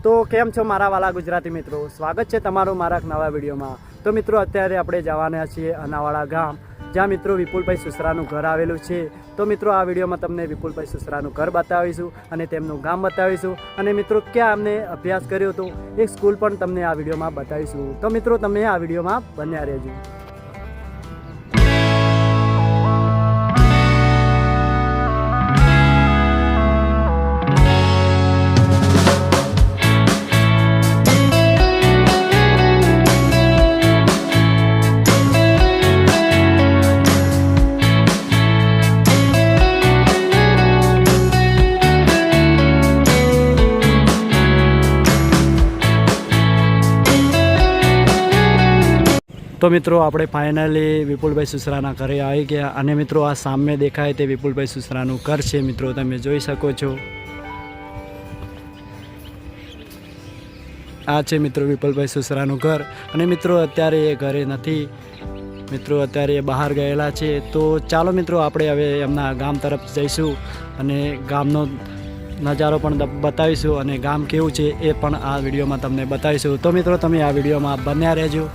તો કેમ છો મારા વાલા ગુજરાતી મિત્રો, સ્વાગત છે તમારું મારા નવા વિડીયોમાં। તો મિત્રો અત્યારે આપણે જવાના છીએ અનાવાડા ગામ, જ્યાં મિત્રો વિપુલભાઈ સુસરાનું ઘર આવેલું છે। તો મિત્રો આ વિડીયોમાં તમને વિપુલભાઈ સુસરાનું ઘર બતાવીશું અને તેમનું ગામ બતાવીશું, અને મિત્રો ક્યાં અમને અભ્યાસ કર્યો હતો એક સ્કૂલ પણ તમને આ વિડીયોમાં બતાવીશું। તો મિત્રો તમે આ વિડીયોમાં બન્યા રહેજો। तो मित्रों આપણે ફાઇનલી વિપુલભાઈ સુસરાના ઘરે આવી ગયા, અને મિત્રો આ સામે દેખાય તે વિપુલભાઈ સુસરાનું ઘર છે। મિત્રો તમે જોઈ શકો છો, આ છે મિત્રો વિપુલભાઈ સુસરાનું ઘર। અને મિત્રો અત્યારે એ ઘરે નથી, મિત્રો અત્યારે એ બહાર ગયેલા છે। તો ચાલો મિત્રો આપણે હવે એમના ગામ તરફ જઈશું અને ગામનો નજારો પણ બતાવીશું, અને ગામ કેવું છે એ પણ આ વિડીયોમાં તમને બતાવીશું। તો મિત્રો તમે આ વિડીયોમાં બન્યા રહેજો।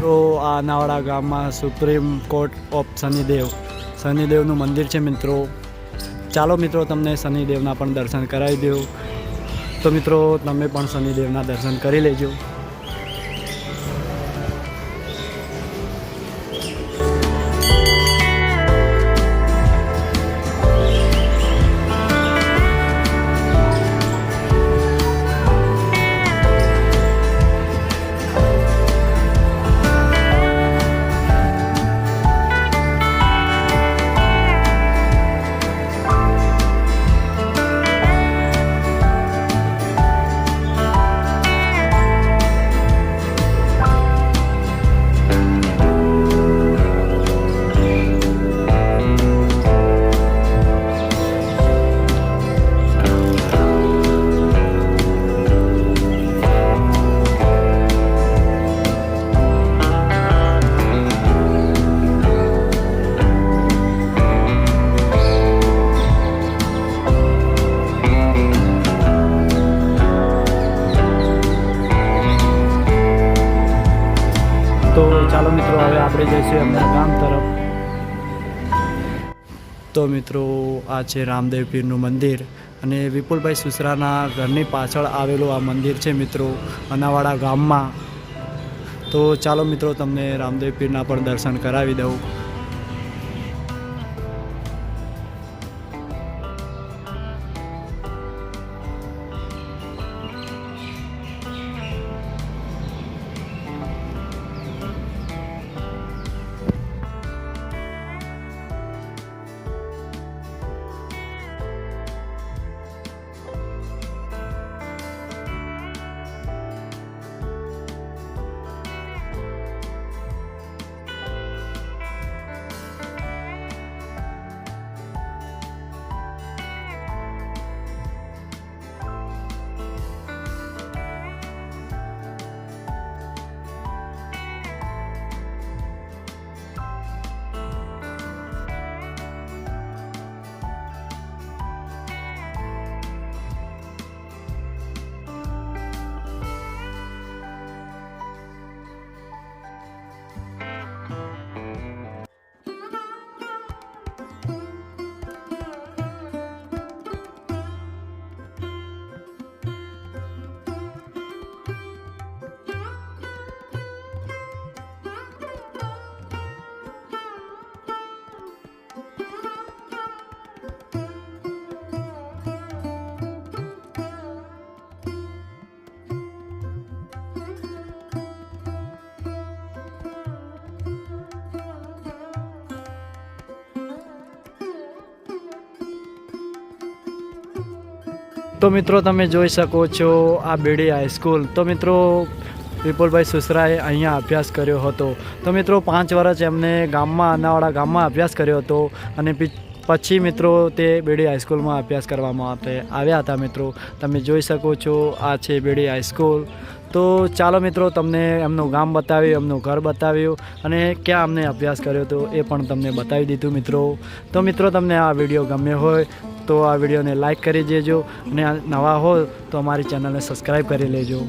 તો આ અનાવાડા ગામમાં સુપ્રીમ કોર્ટ ઓફ શનિદેવનું મંદિર છે મિત્રો। ચાલો મિત્રો તમને શનિદેવના પણ દર્શન કરાવી દઉં। તો મિત્રો તમે પણ શનિદેવના દર્શન કરી લેજો। તો ચાલો મિત્રો હવે આપણે જઈશું એમના ગામ તરફ। તો મિત્રો આ છે રામદેવ પીરનું મંદિર, અને વિપુલભાઈ સુસરાના ઘરની પાછળ આવેલું આ મંદિર છે મિત્રો અનાવાડા ગામમાં। તો ચાલો મિત્રો તમને રામદેવ પીરના પણ દર્શન કરાવી દઉં। તો મિત્રો તમે જોઈ શકો છો આ બેડી હાઈસ્કૂલ. તો મિત્રો વિપુલભાઈ સુસરાએ અહીંયા અભ્યાસ કર્યો હતો. તો મિત્રો 5 વર્ષ એમને ગામમાં અનાવાડા ગામમાં અભ્યાસ કર્યો હતો અને પછી મિત્રો તે બેડી હાઈસ્કૂલમાં અભ્યાસ કરવામાં આવ્યા હતા. મિત્રો તમે જોઈ શકો છો આ છે બેડી હાઈસ્કૂલ. તો ચાલો મિત્રો તમને એમનું ગામ બતાવ્યું, એમનું ઘર બતાવ્યું અને ક્યાં અમને અભ્યાસ કર્યો હતો એ પણ તમને બતાવી દીધું મિત્રો. તો મિત્રો તમને આ વિડીયો ગમ્યો હોય તો આ વિડીયોને લાઈક કરી દેજો અને નવા હોય તો અમારી ચેનલને સબસ્ક્રાઈબ કરી લેજો.